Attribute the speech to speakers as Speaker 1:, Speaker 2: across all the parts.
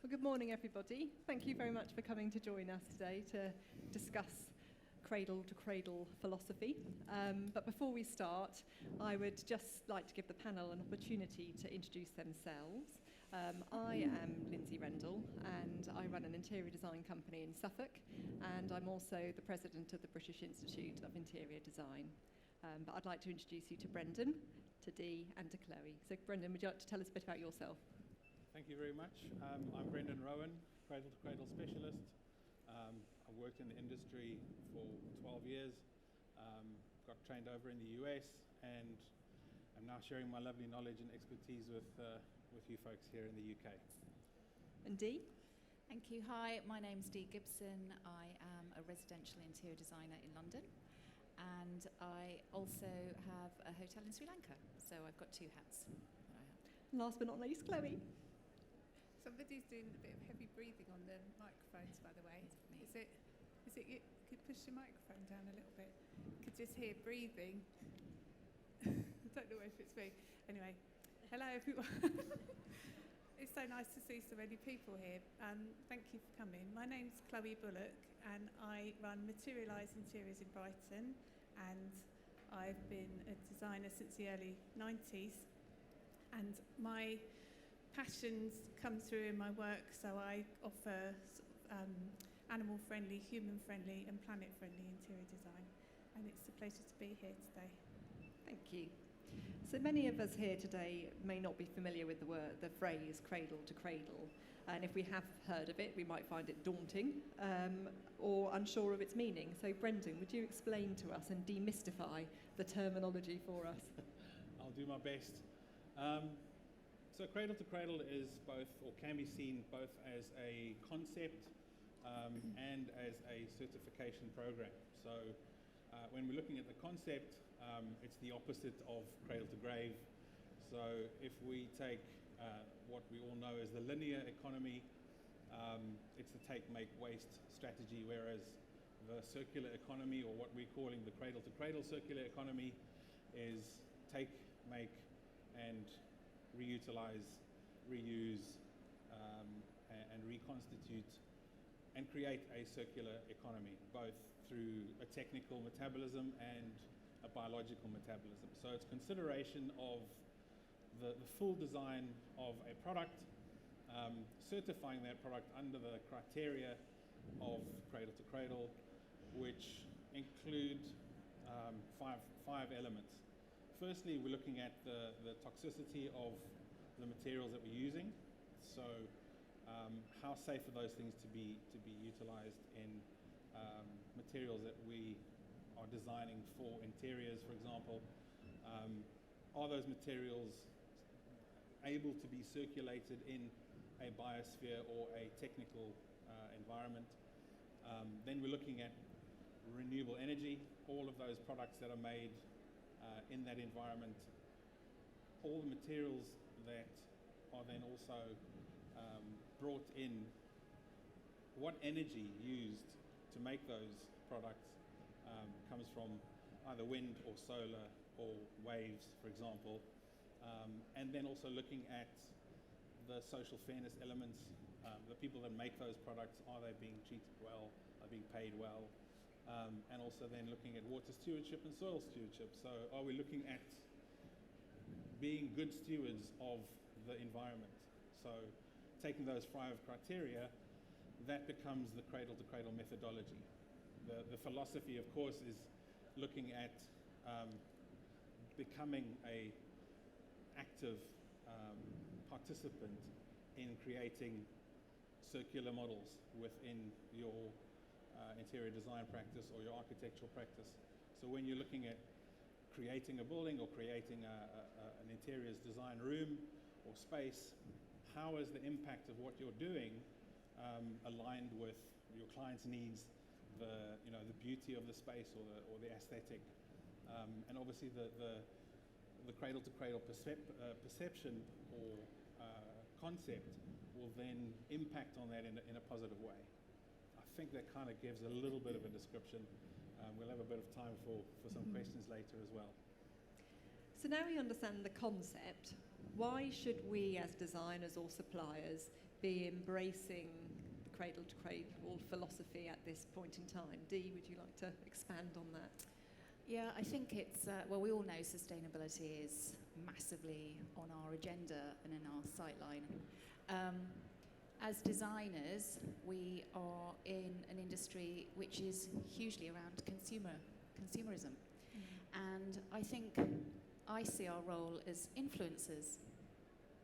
Speaker 1: Well, good morning, everybody. Thank you very much for coming to join us today to discuss cradle to cradle philosophy. But before we start, I would just like to give the panel an opportunity to introduce themselves. I am Lindsay Rendell, and I run an interior design company in Suffolk, and I'm also the president of the British Institute of Interior Design. But I'd like to introduce you to Brendan, to Dee, and to Chloe. So, Brendan, would you like to tell us a bit about yourself?
Speaker 2: Thank you very much. I'm Brendan Rowan, Cradle to Cradle specialist. I've worked in the industry for 12 years, got trained over in the US, and I'm now sharing my lovely knowledge and expertise with you folks here in the UK.
Speaker 1: And Dee?
Speaker 3: Thank you. Hi, my name's Dee Gibson. I am a residential interior designer in London, and I also have a hotel in Sri Lanka, so I've got two hats that I have.
Speaker 1: Last but not least, Chloe.
Speaker 4: Somebody's doing a bit of heavy breathing on the microphones, by the way. Is it you could push your microphone down a little bit? You could just hear breathing. I don't know if it's me. Anyway, hello everyone. It's so nice to see so many people here. Thank you for coming. My name's Chloe Bullock, and I run Materialise Interiors in Brighton, and I've been a designer since the early 90s. And my passions come through in my work, so I offer animal-friendly, human-friendly and planet-friendly interior design, and it's a pleasure to be here today.
Speaker 1: Thank you. So many of us here today may not be familiar with the phrase cradle to cradle, and if we have heard of it, we might find it daunting or unsure of its meaning. So Brendan, would you explain to us and demystify the terminology for us?
Speaker 2: I'll do my best. So cradle to cradle is both, or can be seen both as a concept and as a certification program. So when we're looking at the concept, it's the opposite of cradle to grave. So if we take what we all know as the linear economy, it's the take, make, waste strategy, whereas the circular economy, or what we're calling the cradle to cradle circular economy, is take, make, and reutilize, reuse, and reconstitute and create a circular economy, both through a technical metabolism and a biological metabolism. So it's consideration of the full design of a product, certifying that product under the criteria of cradle to cradle, which include five elements. Firstly, we're looking at the toxicity of the materials that we're using. So how safe are those things to be utilized in materials that we are designing for interiors, for example? Are those materials able to be circulated in a biosphere or a technical environment? Then we're looking at renewable energy, all of those products that are made in that environment, all the materials that are then also brought in, what energy used to make those products comes from either wind or solar or waves, for example, and then also looking at the social fairness elements, the people that make those products, are they being treated well, are they being paid well? And also then looking at water stewardship and soil stewardship. So are we looking at being good stewards of the environment? So taking those 5 criteria, that becomes the cradle to cradle methodology. The philosophy, of course, is looking at becoming a active participant in creating circular models within your interior design practice or your architectural practice. So when you're looking at creating a building or creating an interiors design room or space, how is the impact of what you're doing aligned with your client's needs, the beauty of the space or the aesthetic, and obviously the cradle to cradle perception or concept will then impact on that in a positive way. I think that kind of gives a little bit of a description. We'll have a bit of time for some questions later as well.
Speaker 1: So now we understand the concept, why should we as designers or suppliers be embracing the cradle to cradle philosophy at this point in time? Dee, would you like to expand on that?
Speaker 3: Yeah, I think it's, well, we all know sustainability is massively on our agenda and in our sightline. As designers, we are in an industry which is hugely around consumerism. And I think I see our role as influencers.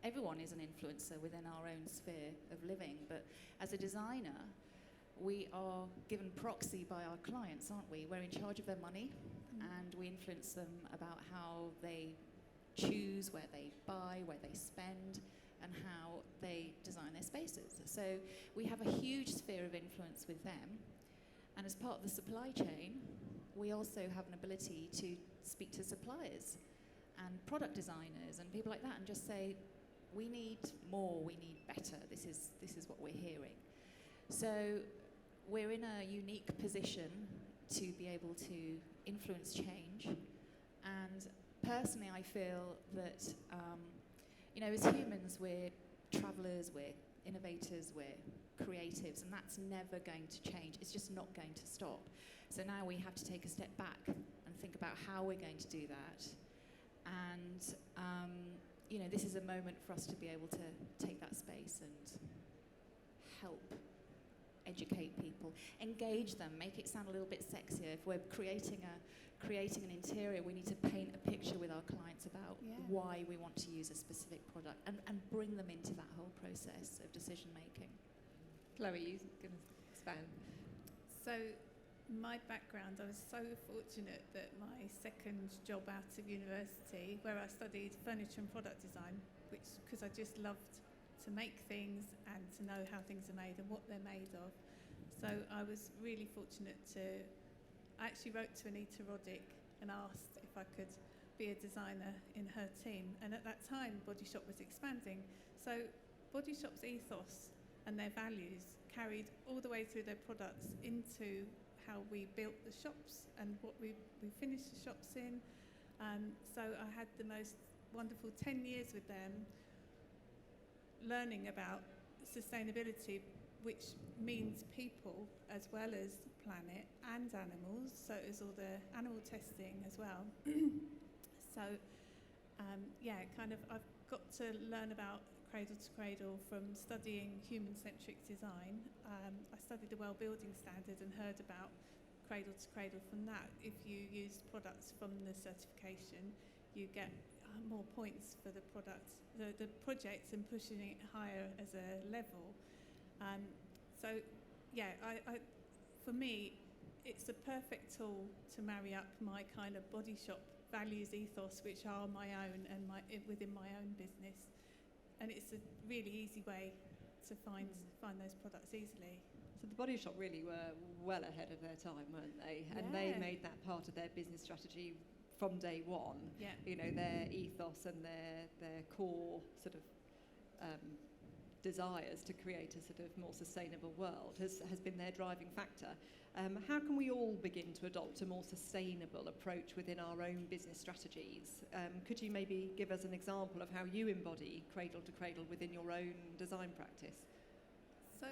Speaker 3: Everyone is an influencer within our own sphere of living, but as a designer, we are given proxy by our clients, aren't we? We're in charge of their money, and we influence them about how they choose, where they buy, where they spend, and how they design their spaces. So we have a huge sphere of influence with them, and as part of the supply chain, we also have an ability to speak to suppliers and product designers and people like that and just say, we need more, we need better, this is what we're hearing. So we're in a unique position to be able to influence change, and personally I feel that as humans we're travellers, we're innovators, we're creatives, and that's never going to change. It's just not going to stop. So now we have to take a step back and think about how we're going to do that. And this is a moment for us to be able to take that space and help educate people, engage them, make it sound a little bit sexier. If we're creating an interior, we need to paint a picture with our clients about why we want to use a specific product and bring them into that whole process of decision making.
Speaker 1: Chloe, you going to expand?
Speaker 4: So my background, I was so fortunate that my second job out of university, where I studied furniture and product design, because I just loved to make things and to know how things are made and what they're made of. So I was really fortunate I actually wrote to Anita Roddick and asked if I could be a designer in her team. And at that time, Body Shop was expanding. So Body Shop's ethos and their values carried all the way through their products into how we built the shops and what we finished the shops in. So I had the most wonderful 10 years with them, learning about sustainability, which means people as well as planet and animals. So it was all the animal testing as well. So I've got to learn about Cradle to Cradle from studying human-centric design. I studied the Well Building Standard and heard about Cradle to Cradle from that. If you use products from the certification, you get more points for the product, the project, and pushing it higher as a level. For me, it's a perfect tool to marry up my kind of Body Shop values ethos, which are my own and within my own business. And it's a really easy way to find those products easily.
Speaker 1: So the Body Shop really were well ahead of their time, weren't they? And they made that part of their business strategy from day one.
Speaker 4: Yeah.
Speaker 1: Their ethos and their core sort of desires to create a sort of more sustainable world has been their driving factor. How can we all begin to adopt a more sustainable approach within our own business strategies? Could you maybe give us an example of how you embody Cradle to Cradle within your own design practice?
Speaker 4: So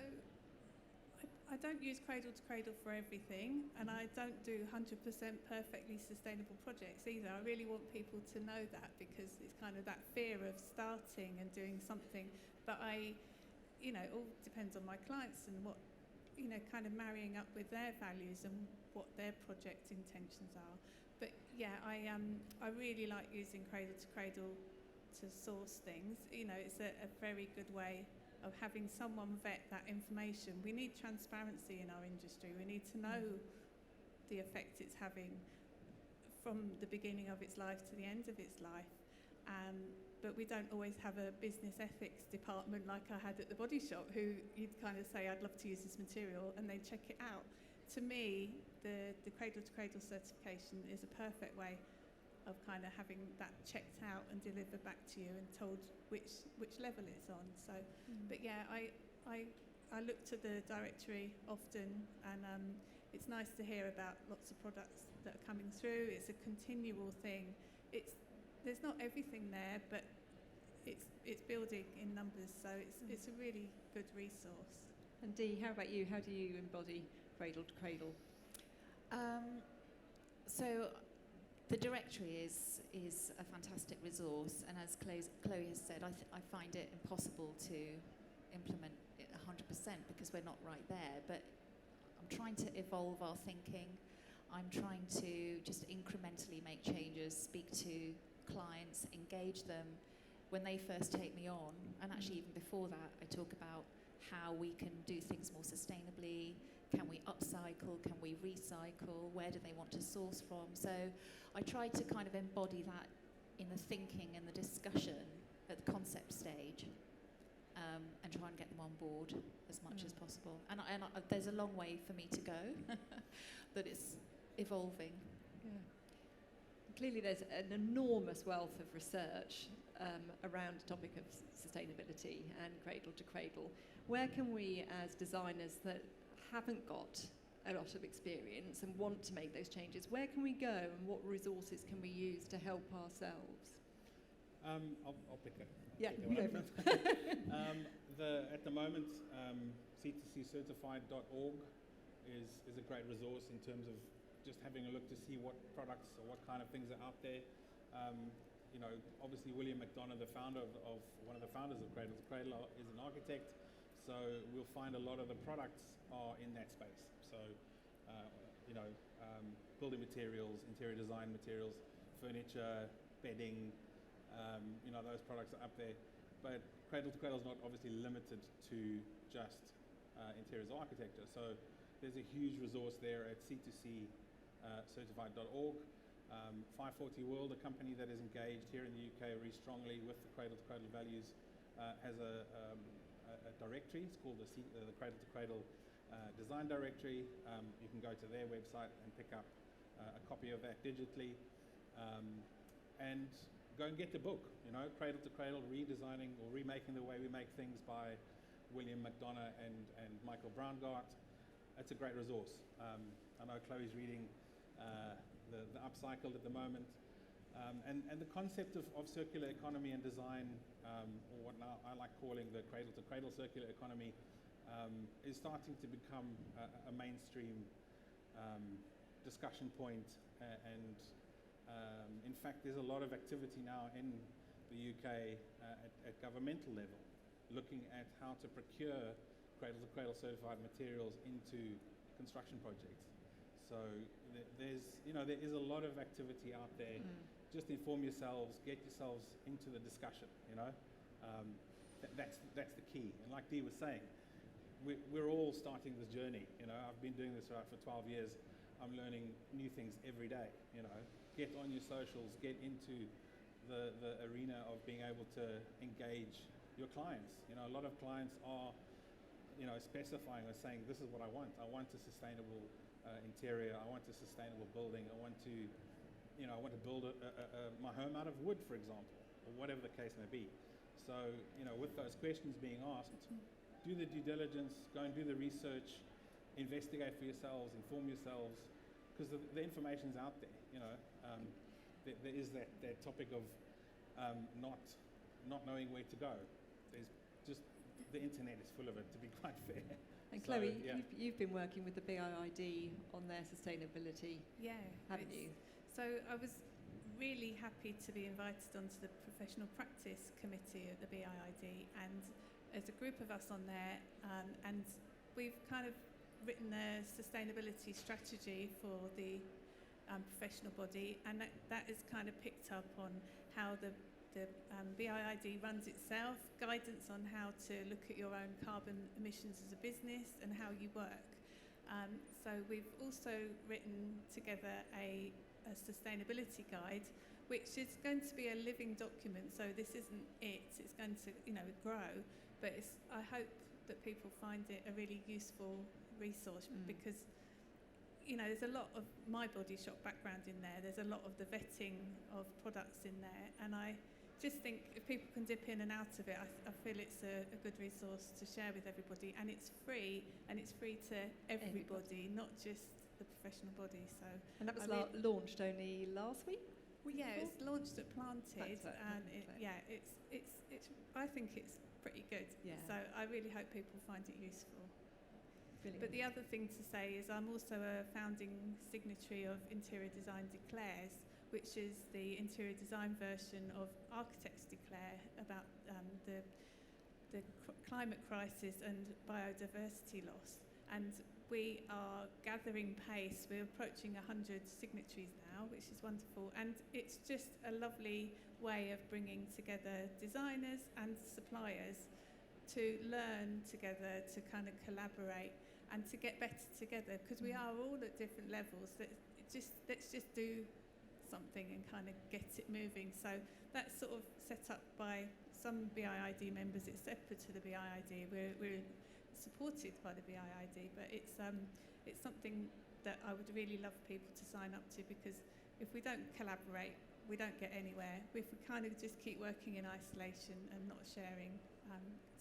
Speaker 4: I don't use Cradle to Cradle for everything, and I don't do 100% perfectly sustainable projects either. I really want people to know that, because it's kind of that fear of starting and doing something. But it all depends on my clients and what, kind of marrying up with their values and what their project intentions are. But I really like using Cradle to Cradle to source things. It's a very good way of having someone vet that information. We need transparency in our industry. We need to know the effect it's having from the beginning of its life to the end of its life. But we don't always have a business ethics department like I had at the Body Shop, who you'd kind of say, I'd love to use this material, and they'd check it out. To me, the Cradle to Cradle certification is a perfect way of kind of having that checked out and delivered back to you and told which level it's on. So, but I look to the directory often, and it's nice to hear about lots of products that are coming through. It's a continual thing. There's not everything there, but it's building in numbers, so it's a really good resource.
Speaker 1: And Dee, how about you? How do you embody Cradle to Cradle?
Speaker 3: So the directory is a fantastic resource, and as Chloe has said, I find it impossible to implement it 100% because we're not right there, but I'm trying to evolve our thinking. I'm trying to just incrementally make changes, speak to clients, engage them when they first take me on, and actually even before that I talk about how we can do things more sustainably. Can we upcycle? Can we recycle? Where do they want to source from? So I try to kind of embody that in the thinking and the discussion at the concept stage, and try and get them on board as much as possible. And there's a long way for me to go, but it's evolving.
Speaker 1: Yeah. Clearly there's an enormous wealth of research around the topic of sustainability and Cradle to Cradle. Where can we, as designers that haven't got a lot of experience and want to make those changes, where can we go and what resources can we use to help ourselves?
Speaker 2: I'll pick it.
Speaker 1: Yeah,
Speaker 2: Pick
Speaker 1: go
Speaker 2: it
Speaker 1: for
Speaker 2: up.
Speaker 1: it.
Speaker 2: At the moment, c2ccertified.org is a great resource in terms of just having a look to see what products or what kind of things are out there. You know, obviously William McDonough, the founder of one of the founders of Cradle to Cradle, is an architect, so we'll find a lot of the products are in that space. So, you know, building materials, interior design materials, furniture, bedding, you know, those products are up there. But Cradle to Cradle is not obviously limited to just interiors architecture. So there's a huge resource there at c2ccertified.org. 540 World, a company that is engaged here in the UK very strongly with the Cradle to Cradle values, has a directory. It's called the Cradle to Cradle Design Directory. You can go to their website and pick up a copy of that digitally, and go and get the book. You know, Cradle to Cradle: Redesigning or Remaking the Way We Make Things by William McDonough and Michael Braungart. It's a great resource. I know Chloe's reading the Upcycled at the moment, and the concept of circular economy and design, or what now I like calling the Cradle to Cradle circular economy, is starting to become a mainstream discussion point, and in fact there's a lot of activity now in the UK at governmental level looking at how to procure Cradle to Cradle certified materials into construction projects. So there is a lot of activity out there. Just inform yourselves, get yourselves into the discussion, you know. That's the key. And like Dee was saying, we're all starting this journey, you know. I've been doing this for 12 years. I'm learning new things every day, you know. Get on your socials, get into the arena of being able to engage your clients. You know, a lot of clients are, you know, specifying or saying, this is what I want. I want a sustainable interior. I want a sustainable building. I want to, you know, I want to build my home out of wood, for example, or whatever the case may be. So, you know, with those questions being asked, do the due diligence, go and do the research, investigate for yourselves, inform yourselves, because the information's out there. You know, there is that topic of not knowing where to go. There's just the internet is full of it, to be quite fair.
Speaker 1: And Chloe,
Speaker 2: yeah.
Speaker 1: you've been working with the BIID on their sustainability, haven't you?
Speaker 4: So I was really happy to be invited onto the Professional Practice Committee at the BIID, and there's a group of us on there, and we've kind of written a sustainability strategy for the professional body, and that is kind of picked up on how the BIID runs itself, guidance on how to look at your own carbon emissions as a business and how you work. So we've also written together a sustainability guide, which is going to be a living document. So this isn't it. It's going to, you know, grow, but I hope that people find it a really useful resource because, you know, there's a lot of my body shop background in there. There's a lot of the vetting of products in there, and I just think if people can dip in and out of it, I feel it's a good resource to share with everybody, and it's free to everybody, not just the professional body. So,
Speaker 1: And that was launched only last week?
Speaker 4: Well, yeah,
Speaker 1: before?
Speaker 4: it's launched at Planted,
Speaker 1: That's it,
Speaker 4: and
Speaker 1: that's
Speaker 4: I think it's pretty good.
Speaker 1: Yeah.
Speaker 4: So I really hope people find it useful.
Speaker 1: Brilliant.
Speaker 4: But the other thing to say is I'm also a founding signatory of Interior Design Declares, which is the interior design version of Architects Declare about the climate crisis and biodiversity loss. And we are gathering pace. We're approaching 100 signatories now, which is wonderful. And it's just a lovely way of bringing together designers and suppliers to learn together, to kind of collaborate and to get better together, because we are all at different levels. Let's just do something and kind of get it moving. So that's sort of set up by some BIID members. It's separate to the BIID. We're supported by the BIID, but it's something that I would really love people to sign up to, because if we don't collaborate, we don't get anywhere. If we kind of just keep working in isolation and not sharing.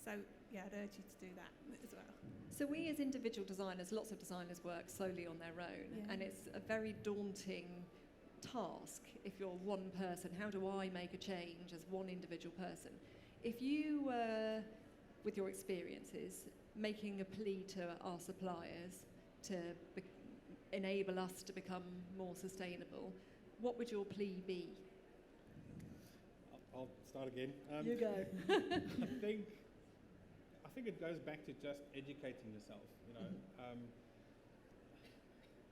Speaker 4: So yeah, I'd urge you to do that as well.
Speaker 1: So we as individual designers, lots of designers work solely on their own, and it's a very daunting task if you're one person. How do I make a change as one individual person? If you were, with your experiences, making a plea to our suppliers to enable us to become more sustainable, what would your plea be?
Speaker 2: I'll start again.
Speaker 1: You go.
Speaker 2: I think it goes back to just educating yourself. You know,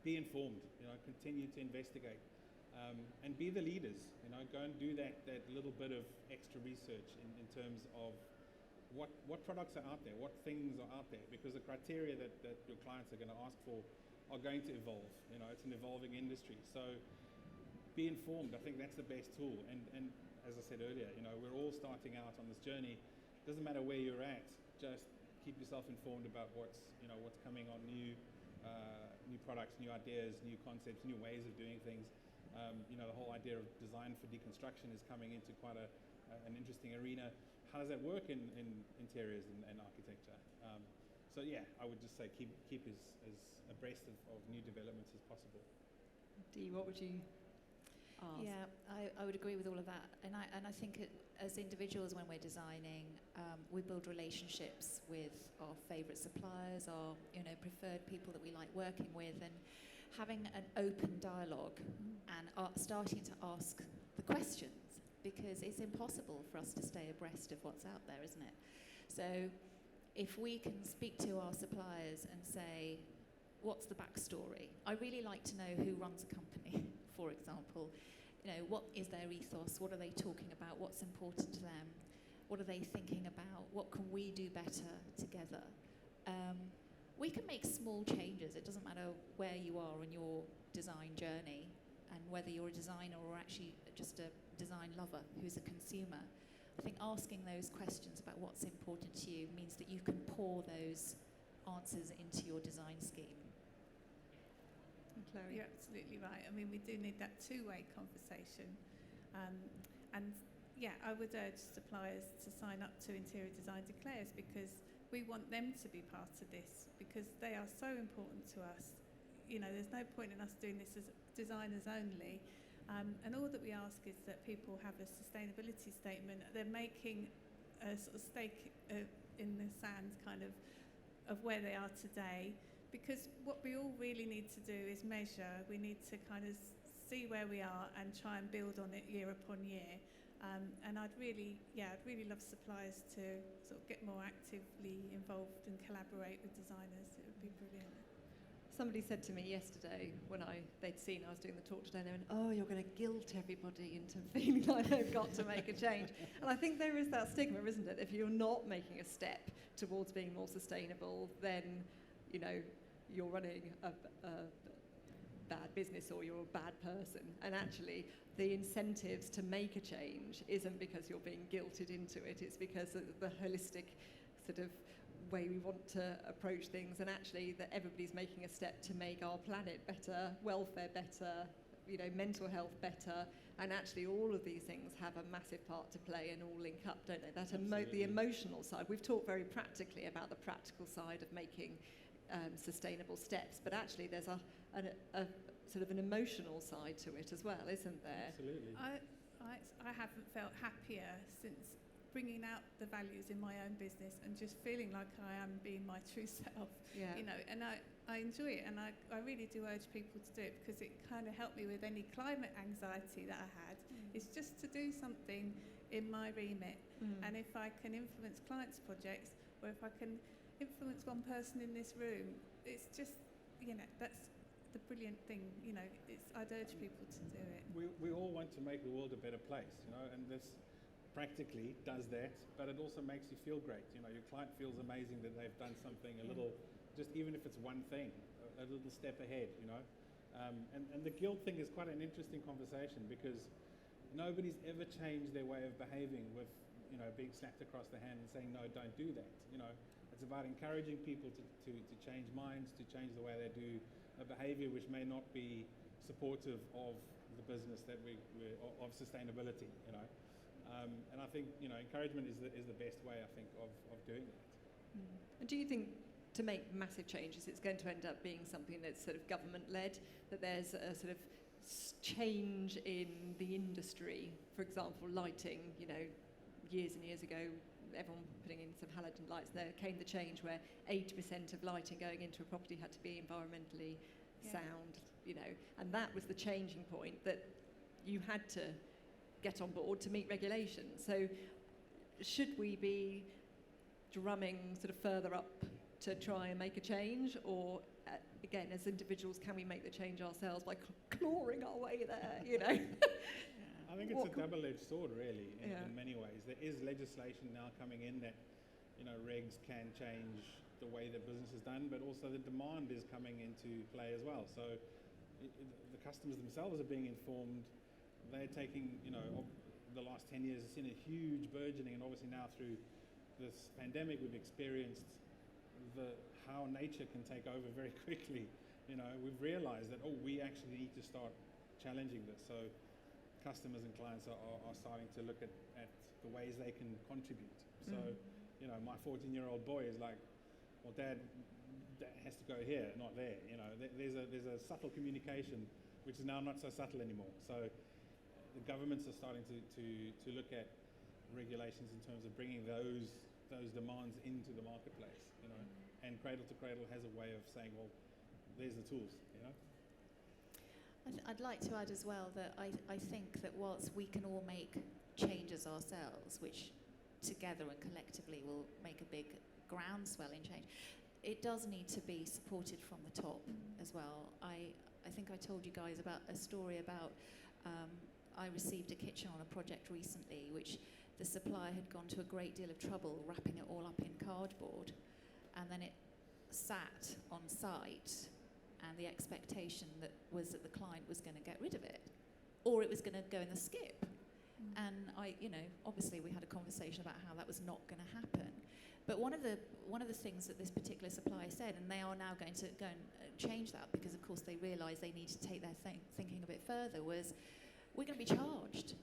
Speaker 2: be informed. You know, continue to investigate, and be the leaders. You know, go and do that little bit of extra research in terms of what products are out there, what things are out there, because the criteria that your clients are going to ask for are going to evolve. You know, it's an evolving industry, so be informed. I think that's the best tool. And as I said earlier, you know, we're all starting out on this journey. Doesn't matter where you're at, just keep yourself informed about what's coming on, new products, new ideas, new concepts, new ways of doing things. You know, the whole idea of design for deconstruction is coming into quite an interesting arena. How does that work in interiors and architecture? So yeah, I would just say keep as abreast of new developments as possible.
Speaker 1: Dee, what would you ask?
Speaker 3: Yeah, I would agree with all of that. And I think as individuals, when we're designing, we build relationships with our favourite suppliers, our preferred people that we like working with, and having an open dialogue and starting to ask the questions, because it's impossible for us to stay abreast of what's out there, isn't it? So if we can speak to our suppliers and say, what's the backstory? I really like to know who runs a company, for example. You know, what is their ethos? What are they talking about? What's important to them? What are they thinking about? What can we do better together? We can make small changes. It doesn't matter where you are on your design journey, and whether you're a designer or actually just a design lover who's a consumer. I think asking those questions about what's important to you means that you can pour those answers into your design scheme.
Speaker 1: Chloe?
Speaker 4: You're absolutely right. I mean, we do need that two-way conversation. And yeah, I would urge suppliers to sign up to Interior Design Declares, because we want them to be part of this, because they are so important to us. You know, there's no point in us doing this as designers only. And all that we ask is that people have a sustainability statement. They're making a sort of stake in the sand kind of where they are today, because what we all really need to do is measure. We need to kind of see where we are and try and build on it year upon year. And I'd really love suppliers to sort of get more actively involved and collaborate with designers. It would be brilliant.
Speaker 1: Somebody said to me yesterday when they'd seen I was doing the talk today, and they went, "Oh, you're going to guilt everybody into feeling like they've got to make a change." And I think there is that stigma, isn't it? If you're not making a step towards being more sustainable, then, you know, you're running a bad business or you're a bad person. And actually, the incentives to make a change isn't because you're being guilted into it. It's because of the holistic sort of way we want to approach things, and actually that everybody's making a step to make our planet better, welfare better, you know, mental health better, and actually all of these things have a massive part to play and all link up, don't they? That the emotional side. We've talked very practically about the practical side of making sustainable steps, but actually there's a sort of an emotional side to it as well, isn't there?
Speaker 2: Absolutely.
Speaker 4: I haven't felt happier since bringing out the values in my own business and just feeling like I am being my true self.
Speaker 1: Yeah.
Speaker 4: You know, and I enjoy it, and I really do urge people to do it because it kind of helped me with any climate anxiety that I had. It's just to do something in my remit, and if I can influence clients' projects, or if I can influence one person in this room, it's just, you know, that's the brilliant thing. You know, I'd urge people to do it.
Speaker 2: We all want to make the world a better place, you know, and this practically does that, but it also makes you feel great. You know, your client feels amazing that they've done something a little, just even if it's one thing, a little step ahead, you know. And the guilt thing is quite an interesting conversation because nobody's ever changed their way of behaving with, you know, being slapped across the hand and saying, no, don't do that. You know, it's about encouraging people to change minds, to change the way they do a behavior which may not be supportive of the business that of sustainability, you know. And I think, you know, encouragement is the best way, I think, of doing that.
Speaker 1: And do you think to make massive changes, it's going to end up being something that's sort of government-led, that there's a sort of change in the industry? For example, lighting, you know, years and years ago, everyone putting in some halogen lights, there came the change where 80% of lighting going into a property had to be environmentally sound, you know, and that was the changing point that you had to get on board to meet regulations. So should we be drumming sort of further up to try and make a change, or again, as individuals, can we make the change ourselves by clawing our way there, you know?
Speaker 2: I think it's a double-edged sword, really, in many ways. There is legislation now coming in that, you know, regs can change the way that business is done, but also the demand is coming into play as well. So the customers themselves are being informed. They're taking, you know, the last 10 years has seen a huge burgeoning, and obviously now through this pandemic we've experienced how nature can take over very quickly. You know, we've realized that, we actually need to start challenging this. So customers and clients are starting to look at the ways they can contribute. So, you know, my 14-year-old boy is like, well, Dad, that has to go here, not there. You know, there's a subtle communication which is now not so subtle anymore. So the governments are starting to look at regulations in terms of bringing those demands into the marketplace, you know. And Cradle to Cradle has a way of saying, well, there's the tools, you know.
Speaker 3: I'd like to add as well that I think that whilst we can all make changes ourselves, which together and collectively will make a big groundswell in change, it does need to be supported from the top as well. I think I told you guys about a story about I received a kitchen on a project recently which the supplier had gone to a great deal of trouble wrapping it all up in cardboard, and then it sat on site, and the expectation was that the client was going to get rid of it, or it was going to go in the skip. And obviously we had a conversation about how that was not going to happen. But one of the things that this particular supplier said, and they are now going to go and change that because of course they realise they need to take their thinking a bit further, was we're going to be charged.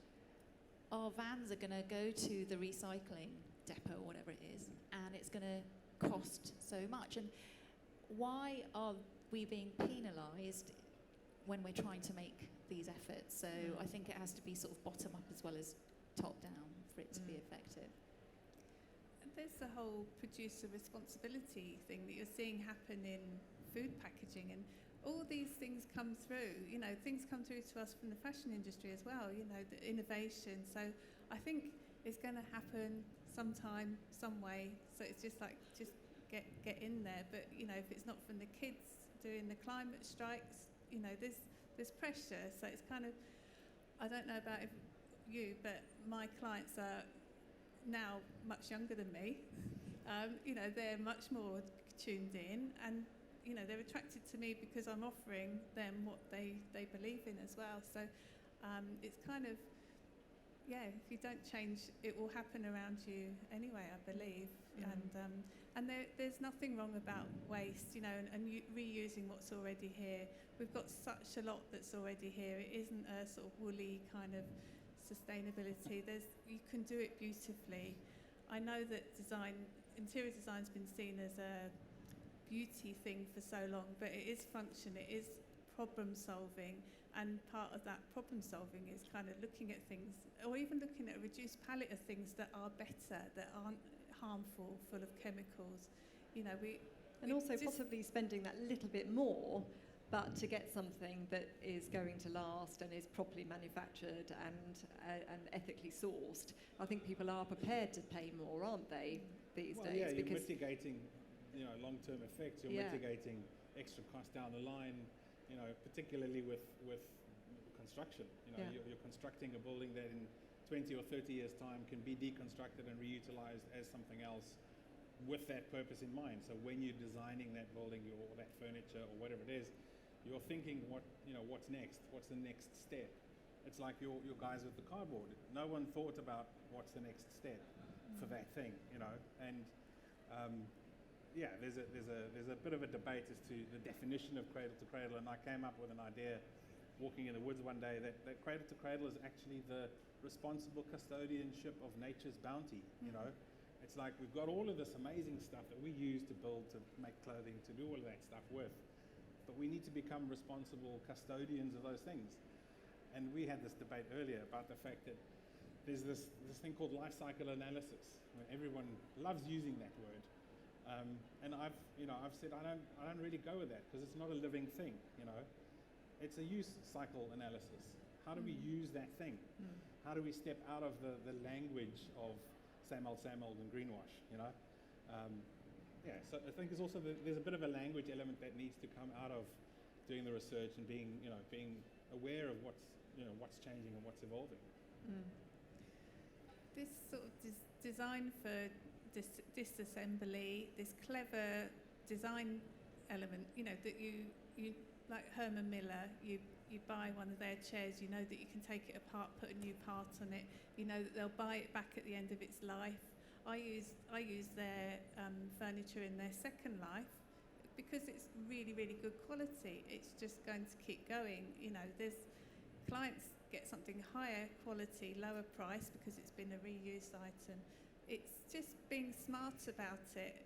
Speaker 3: Our vans are going to go to the recycling depot, or whatever it is, and it's going to cost so much. And why are we being penalised when we're trying to make these efforts? So I think it has to be sort of bottom up as well as top down for it to be effective.
Speaker 4: There's the whole producer responsibility thing that you're seeing happen in food packaging, and all these things come through, you know, things come through to us from the fashion industry as well, you know, the innovation. So I think it's going to happen sometime, some way. So it's just like, just get in there. But, you know, if it's not from the kids doing the climate strikes, you know, there's pressure. So it's kind of, I don't know about you, but my clients are now much younger than me. You know, they're much more tuned in, and you know, they're attracted to me because I'm offering them what they believe in as well. So it's kind of, if you don't change, it will happen around you anyway, I believe. And there's nothing wrong about waste, you know, and reusing what's already here. We've got such a lot that's already here. It isn't a sort of woolly kind of sustainability. You can do it beautifully. I know that interior design's been seen as a beauty thing for so long, but it is function, it is problem solving, and part of that problem solving is kind of looking at things, or even looking at a reduced palette of things that are better, that aren't harmful, full of chemicals. You know,
Speaker 1: And also possibly spending that little bit more, but to get something that is going to last and is properly manufactured and ethically sourced. I think people are prepared to pay more, aren't they, these days?
Speaker 2: Yeah, you're
Speaker 1: because
Speaker 2: mitigating, long-term effects. You're mitigating extra costs down the line. Particularly with construction. You're constructing a building that in 20 or 30 years' time can be deconstructed and reutilized as something else, with that purpose in mind. So when you're designing that building or that furniture or whatever it is, you're thinking what's next? What's the next step? It's like your guys with the cardboard. No one thought about what's the next step for that thing, And there's a bit of a debate as to the definition of cradle to cradle, and I came up with an idea walking in the woods one day that cradle to cradle is actually the responsible custodianship of nature's bounty, It's like we've got all of this amazing stuff that we use to build, to make clothing, to do all of that stuff with, but we need to become responsible custodians of those things. And we had this debate earlier about the fact that there's this thing called life cycle analysis, where everyone loves using that word, and I've said I don't really go with that, because it's not a living thing, It's a use cycle analysis. How do we use that thing? How do we step out of the language of same old and greenwash, So I think there's a bit of a language element that needs to come out of doing the research and being aware of what's changing and what's evolving.
Speaker 4: This sort of design for disassembly, this clever design element, that you like Herman Miller, you buy one of their chairs, that you can take it apart, put a new part on it, that they'll buy it back at the end of its life. I use their furniture in their second life because it's really, really good quality. It's just going to keep going. There's clients get something higher quality, lower price because it's been a reused item. It's just being smart about it.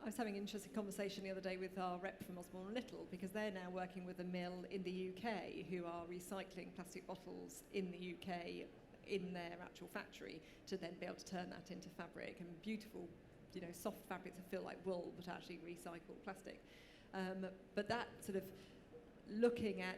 Speaker 1: I was having an interesting conversation the other day with our rep from Osborne & Little, because they're now working with a mill in the UK who are recycling plastic bottles in the UK in their actual factory to then be able to turn that into fabric, and beautiful, soft fabrics that feel like wool but actually recycled plastic. But that sort of looking at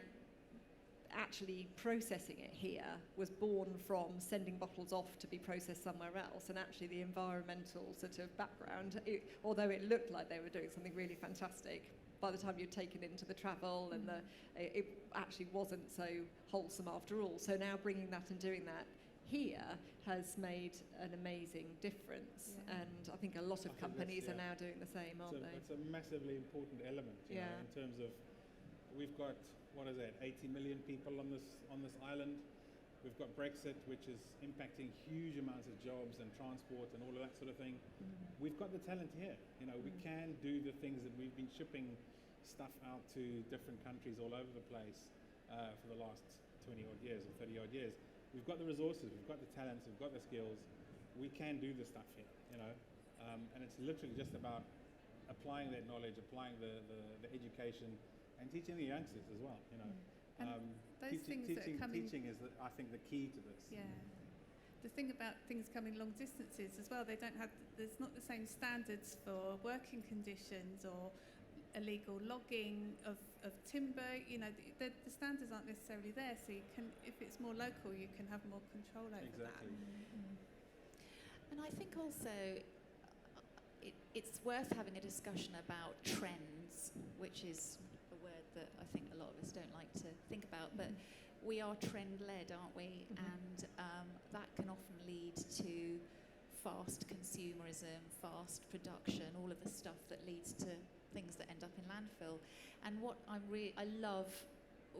Speaker 1: actually processing it here was born from sending bottles off to be processed somewhere else, and actually the environmental sort of background, although it looked like they were doing something really fantastic, by the time you'd taken it into the travel and it actually wasn't so wholesome after all. So now bringing that and doing that here has made an amazing difference, and I think a lot of companies are now doing the same, aren't they?
Speaker 2: It's a massively important element, in terms of, we've got 80 million people on this island. We've got Brexit, which is impacting huge amounts of jobs and transport and all of that sort of thing. We've got the talent here. We can do the things that we've been shipping stuff out to different countries all over the place for the last 20 odd years or 30 odd years. We've got the resources, we've got the talents, we've got the skills. We can do the stuff here, and it's literally just about applying that knowledge, applying the education, and teaching the youngsters as well,
Speaker 4: And those things that are coming...
Speaker 2: Teaching is, I think, the key to this.
Speaker 4: Yeah. The thing about things coming long distances as well, there's not the same standards for working conditions or illegal logging of timber. The standards aren't necessarily there, so you can, if it's more local, you can have more control over that.
Speaker 3: And I think also it's worth having a discussion about trends, which is a word that I think a lot of us don't like to think about, but we are trend-led, aren't we? And that can often lead to fast consumerism, fast production, all of the stuff that leads to things that end up in landfill. And what I love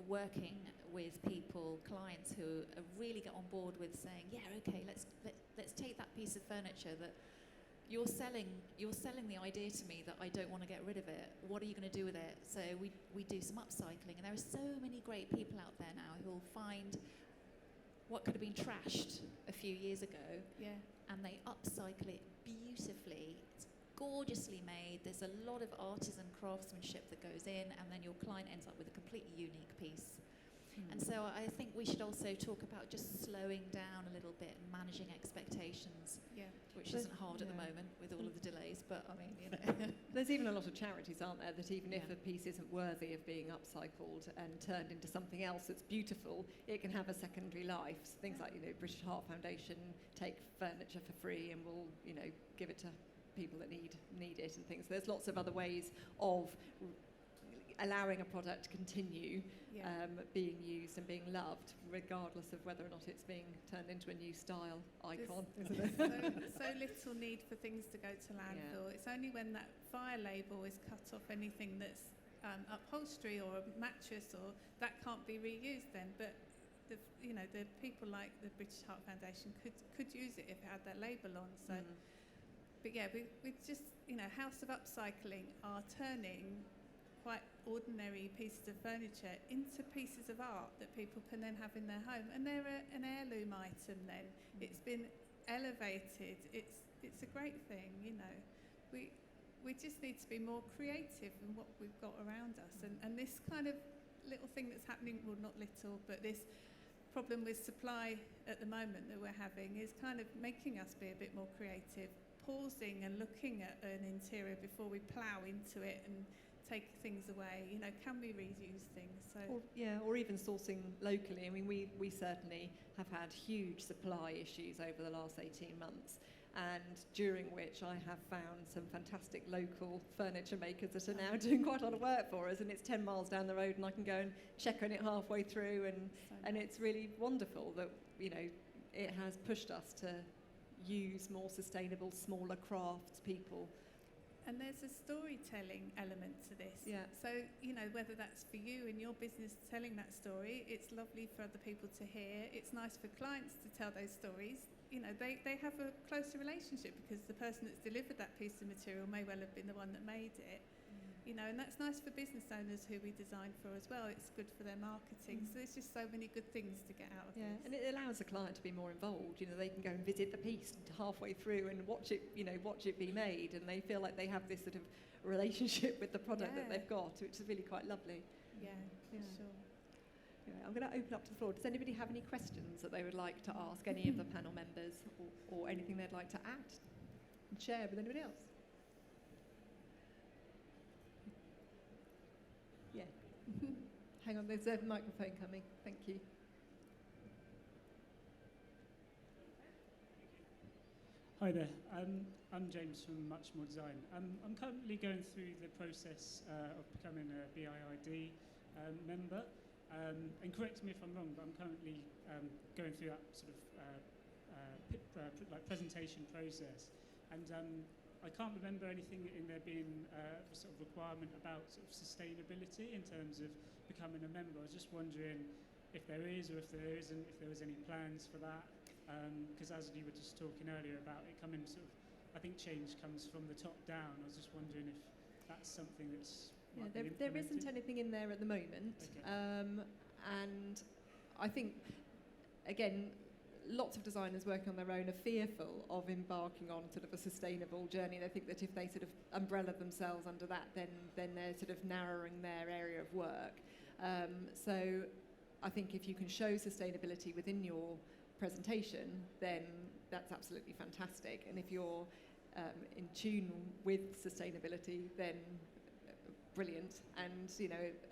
Speaker 3: working with people, clients who really get on board with saying, yeah, okay, let's take that piece of furniture that you're selling the idea to me that I don't want to get rid of it. What are you going to do with it? So we do some upcycling, and there are so many great people out there now who will find what could have been trashed a few years ago, and they upcycle it beautifully. It's gorgeously made. There's a lot of artisan craftsmanship that goes in, and then your client ends up with a completely unique piece. And so I think we should also talk about just slowing down a little bit and managing expectations,
Speaker 4: Yeah.
Speaker 3: which isn't hard at the moment with all of the delays, but I mean, you know.
Speaker 1: There's even a lot of charities, aren't there, that even if
Speaker 3: Yeah.
Speaker 1: a piece isn't worthy of being upcycled and turned into something else that's beautiful, it can have a secondary life. So things like, British Heart Foundation take furniture for free and will, give it to people that need it and things. There's lots of other ways of allowing a product to continue being used and being loved, regardless of whether or not it's being turned into a new style icon, isn't it?
Speaker 4: So little need for things to go to landfill. It's only when that fire label is cut off anything that's upholstery or a mattress, or that can't be reused then. But the people like the British Heart Foundation could use it if it had that label on. So, but yeah, we just House of Upcycling are turning quite ordinary pieces of furniture into pieces of art that people can then have in their home, and they're an heirloom item. Then it's been elevated. It's a great thing. We just need to be more creative in what we've got around us, and this kind of little thing that's happening, well, not little, but this problem with supply at the moment that we're having is kind of making us be a bit more creative, pausing and looking at an interior before we plough into it and take things away. Can we reuse things? So
Speaker 1: or even sourcing locally. I mean, we certainly have had huge supply issues over the last 18 months, and during which I have found some fantastic local furniture makers that are now doing quite a lot of work for us, and it's 10 miles down the road and I can go and check on it halfway through, and it's really wonderful that it has pushed us to use more sustainable, smaller crafts people.
Speaker 4: And there's a storytelling element to this.
Speaker 1: Yeah.
Speaker 4: So, whether that's for you in your business telling that story, it's lovely for other people to hear. It's nice for clients to tell those stories. They have a closer relationship because the person that's delivered that piece of material may well have been the one that made it. And that's nice for business owners who we design for as well. It's good for their marketing. So there's just so many good things to get out of this.
Speaker 1: And it allows the client to be more involved. They can go and visit the piece halfway through and watch it be made, and they feel like they have this sort of relationship with the product that they've got, which is really quite lovely.
Speaker 4: Yeah, sure.
Speaker 1: Anyway, I'm going to open up to the floor. Does anybody have any questions that they would like to ask any of the panel members, or anything they'd like to add and share with anybody else? Yeah. Hang on, there's a microphone coming. Thank you.
Speaker 5: Hi there. I'm James from Much More Design. I'm currently going through the process of becoming a BIID member. And correct me if I'm wrong, but I'm currently going through that sort of presentation process. And I can't remember anything in there being a sort of requirement about sort of sustainability in terms of becoming a member. I was just wondering if there is or if there isn't, if there was any plans for that. Because as you were just talking earlier about it coming sort of, I think change comes from the top down. I was just wondering if that's something that's
Speaker 1: there isn't anything in there at the moment.
Speaker 5: Okay.
Speaker 1: And I think, again, lots of designers working on their own are fearful of embarking on sort of a sustainable journey. They think that if they sort of umbrella themselves under that, then they're sort of narrowing their area of work. So I think if you can show sustainability within your presentation, then that's absolutely fantastic. And if you're in tune with sustainability, then brilliant. And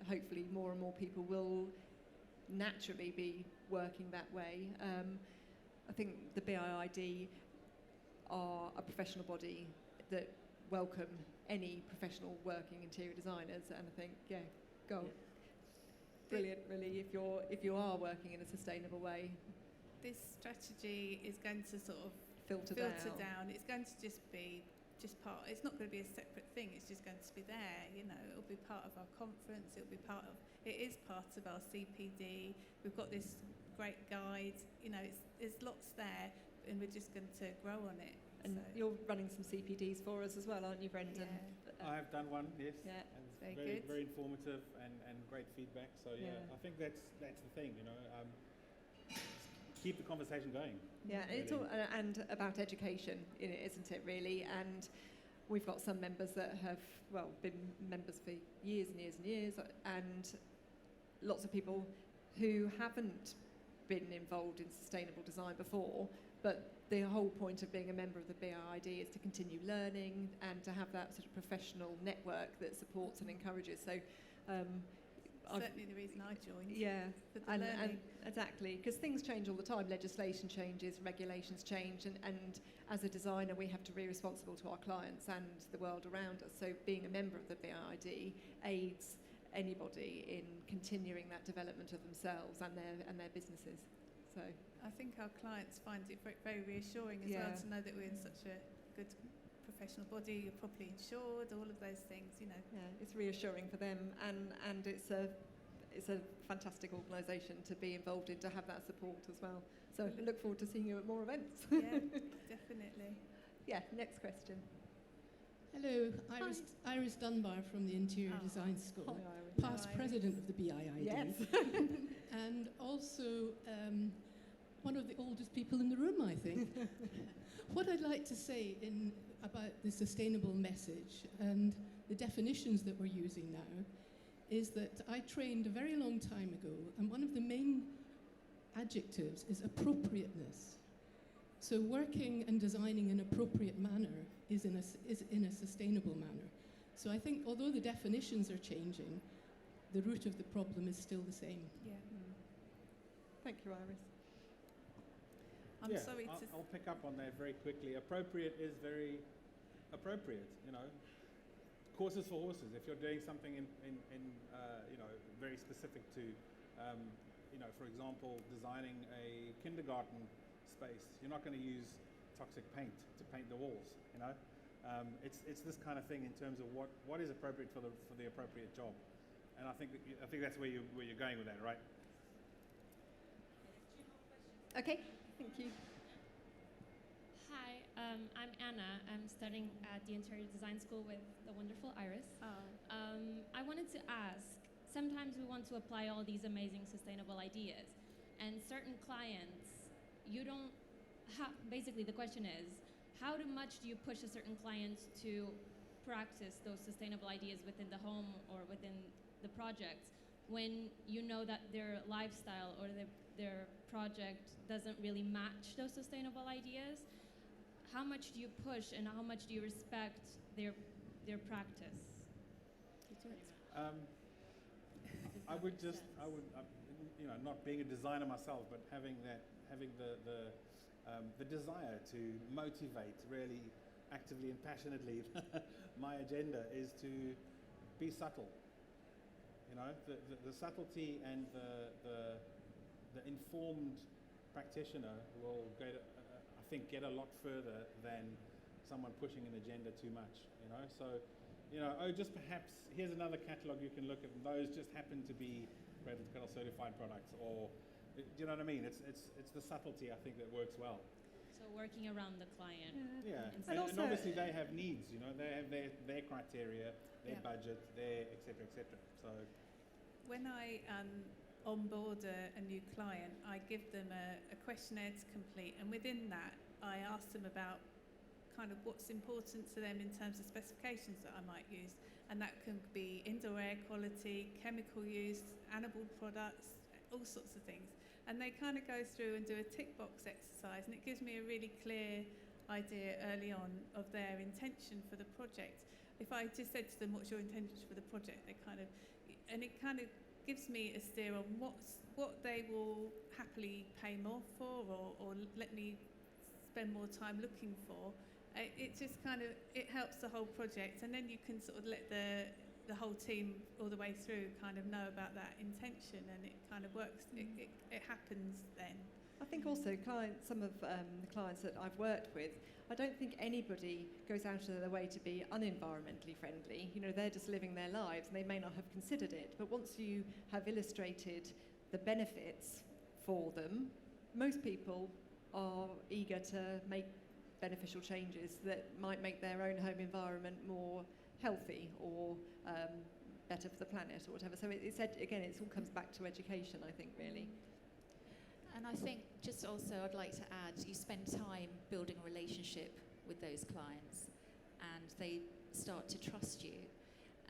Speaker 1: hopefully more and more people will naturally be working that way. I think the BIID are a professional body that welcome any professional working interior designers, and I think, go.
Speaker 5: Yeah.
Speaker 1: Brilliant, really, if you are working in a sustainable way.
Speaker 4: This strategy is going to sort of
Speaker 1: Filter
Speaker 4: down. It's going to just be part. It's not going to be a separate thing. It's just going to be there. It'll be part of our conference. It is part of our CPD. We've got this great guide. There's lots there, and we're just going to grow on it.
Speaker 1: And you're running some CPDs for us as well, aren't you, Brendan?
Speaker 4: Yeah.
Speaker 2: I have done one, yes.
Speaker 1: Yeah.
Speaker 2: And it's
Speaker 4: Very
Speaker 2: very,
Speaker 4: good.
Speaker 2: very informative and great feedback. So
Speaker 1: Yeah.
Speaker 2: I think that's the thing, keep the conversation going.
Speaker 1: Yeah, and it's
Speaker 2: really.
Speaker 1: all and about education, isn't it, really? And we've got some members that have, well, been members for years and years and years, and lots of people who haven't been involved in sustainable design before, but the whole point of being a member of the BIID is to continue learning and to have that sort of professional network that supports and encourages. So
Speaker 4: certainly the reason I joined.
Speaker 1: Yeah,
Speaker 4: for the
Speaker 1: and
Speaker 4: learning.
Speaker 1: exactly, because things change all the time. Legislation changes, regulations change, and as a designer, we have to be responsible to our clients and the world around us. So being a member of the BIID aids anybody in continuing that development of themselves and their businesses. So
Speaker 4: I think our clients find it very, very reassuring as well to know that we're in such a good professional body, you're properly insured, all of those things, you know.
Speaker 1: yeah, it's reassuring for them, and it's a fantastic organisation to be involved in, to have that support as well. So I look forward to seeing you at more events.
Speaker 4: Yeah, definitely.
Speaker 1: Yeah, next question.
Speaker 6: Hello, Iris Dunbar from the Interior Design School,
Speaker 1: Hi, Iris.
Speaker 6: past
Speaker 4: Hi.
Speaker 6: president of the BIID,
Speaker 1: Yes.
Speaker 6: and also one of the oldest people in the room, I think. What I'd like to say about the sustainable message and the definitions that we're using now is that I trained a very long time ago, and one of the main adjectives is appropriateness. So working and designing in an appropriate manner is in a sustainable manner. So I think although the definitions are changing, the root of the problem is still the same.
Speaker 4: Yeah.
Speaker 1: Thank you, Iris.
Speaker 4: I'm sorry to...
Speaker 2: I'll pick up on that very quickly. Appropriate is very appropriate, you know. Courses for horses. If you're doing something in you know, very specific to, you know, for example, designing a kindergarten space, you're not going to use toxic paint to paint the walls, you know. It's this kind of thing in terms of what is appropriate for the appropriate job, and I think that's where you're going with that, right?
Speaker 1: Okay, thank you.
Speaker 7: Hi, I'm Anna. I'm studying at the Interior Design School with the wonderful Iris. I wanted to ask, sometimes we want to apply all these amazing sustainable ideas, and certain clients, you don't basically the question is, how much do you push a certain client to practice those sustainable ideas within the home or within the project when you know that their lifestyle or their project doesn't really match those sustainable ideas? How much do you push and how much do you respect their practice?
Speaker 2: I would, you know, not being a designer myself, but having the desire to motivate really actively and passionately my agenda is to be subtle. You know, the subtlety and the informed practitioner will I think get a lot further than someone pushing an agenda too much. You know, so you know, just perhaps here's another catalogue you can look at, and those just happen to be Cradle to Cradle certified products, or do you know what I mean? It's the subtlety, I think, that works well.
Speaker 7: So working around the client.
Speaker 2: Yeah,
Speaker 1: And
Speaker 2: and obviously they have needs. You know, they have their criteria, their budget, their etc. etc. So
Speaker 4: When I onboard a new client, I give them a questionnaire to complete, and within that, I ask them about kind of what's important to them in terms of specifications that I might use, and that can be indoor air quality, chemical use, animal products, all sorts of things. And they kind of go through and do a tick box exercise, and it gives me a really clear idea early on of their intention for the project. If I just said to them, what's your intention for the project, it kind of gives me a steer on what they will happily pay more for, or let me spend more time looking for. It just kind of, it helps the whole project, and then you can sort of let the whole team all the way through kind of know about that intention, and it kind of works. It happens then.
Speaker 1: I think also some of the clients that I've worked with, I don't think anybody goes out of their way to be unenvironmentally friendly. You know, they're just living their lives and they may not have considered it. But once you have illustrated the benefits for them, most people are eager to make beneficial changes that might make their own home environment more healthy or better for the planet or whatever. So it all comes back to education, I think, really.
Speaker 3: And I think just also I'd like to add, you spend time building a relationship with those clients. and they start to trust you.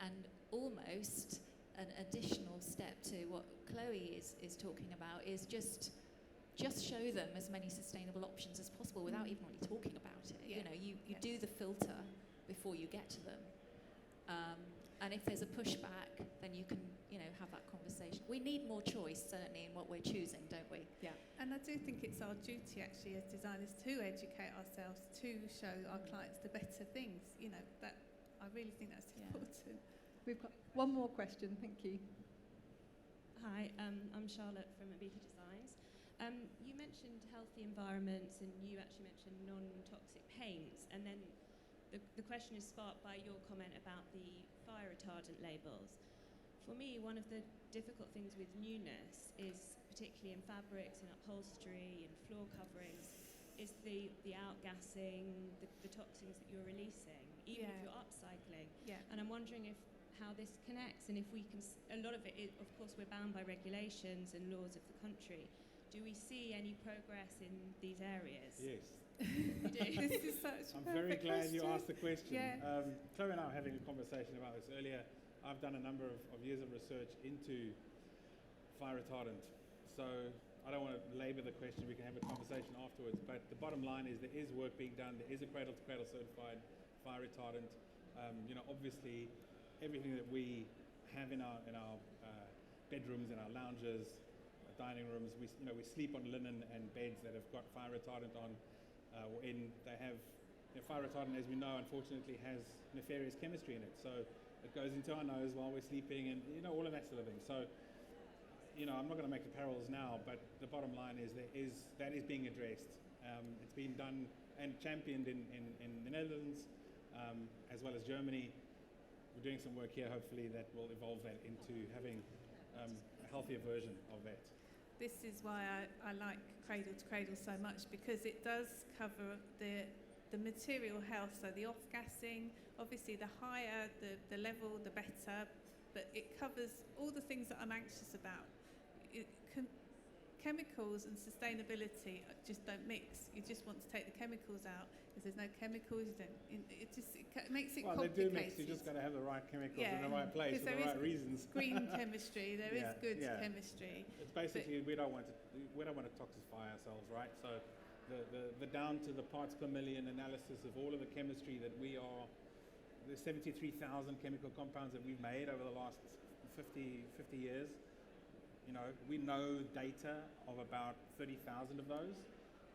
Speaker 3: And almost an additional step to what Chloe is talking about is just show them as many sustainable options as possible without even really talking about it.
Speaker 4: Yeah.
Speaker 3: You know, you do the filter before you get to them. And if there's a pushback, then you can, you know, have that conversation. We need more choice, certainly, in what we're choosing, don't we?
Speaker 1: Yeah.
Speaker 4: And I do think it's our duty, actually, as designers, to educate ourselves, to show our clients the better things. You know, that I really think that's important.
Speaker 1: We've got one more question. Thank you.
Speaker 7: Hi, I'm Charlotte from BIID Designs. You mentioned healthy environments, and you actually mentioned non-toxic paints, and then the question is sparked by your comment about the fire retardant labels. For me, one of the difficult things with newness is, particularly in fabrics and upholstery and floor coverings, is the outgassing, the toxins that you're releasing, even if you're upcycling.
Speaker 4: Yeah.
Speaker 7: And I'm wondering how this connects, and if we can, a lot of it is, of course, we're bound by regulations and laws of the country. Do we see any progress in these areas?
Speaker 2: Yes.
Speaker 7: We do.
Speaker 4: This is such a
Speaker 2: I'm very
Speaker 4: perfect
Speaker 2: glad you
Speaker 4: question.
Speaker 2: asked the question.
Speaker 4: Yeah.
Speaker 2: Chloe and I were having a conversation about this earlier. I've done a number of years of research into fire retardant. So I don't want to labour the question. We can have a conversation afterwards. But the bottom line is there is work being done. There is a cradle-to-cradle certified fire retardant. You know, obviously, everything that we have in our bedrooms, in our lounges, dining rooms, we sleep on linen and beds that have got fire retardant on. They have fire retardant, as we know, unfortunately, has nefarious chemistry in it. So it goes into our nose while we're sleeping, and all of that sort of thing. So, I'm not going to make the parallels now, but the bottom line is that is being addressed. It's been done and championed in the Netherlands, as well as Germany. We're doing some work here, hopefully, that will evolve that into having a healthier version of that.
Speaker 4: This is why I like Cradle to Cradle so much, because it does cover the material health, so the off-gassing. Obviously, the higher the level, the better, but it covers all the things that I'm anxious about. Chemicals and sustainability just don't mix. You just want to take the chemicals out. If there's no chemicals, you don't. It makes it
Speaker 2: well,
Speaker 4: complicated.
Speaker 2: They do mix. You just got to have the right chemicals in the right place for the right reasons.
Speaker 4: Green chemistry. There is good chemistry.
Speaker 2: It's basically we don't want to toxify ourselves, right? So the down to the parts per million analysis of all of the chemistry that the 73,000 chemical compounds that we've made over the last 50 years. We know data of about 30,000 of those.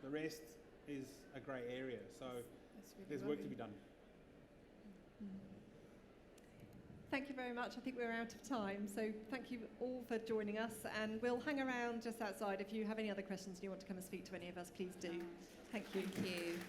Speaker 2: The rest is a grey area, so there's work to be done.
Speaker 1: Thank you very much. I think we're out of time, so thank you all for joining us, and we'll hang around just outside. If you have any other questions and you want to come and speak to any of us, please do. Thank you.
Speaker 3: Thank you.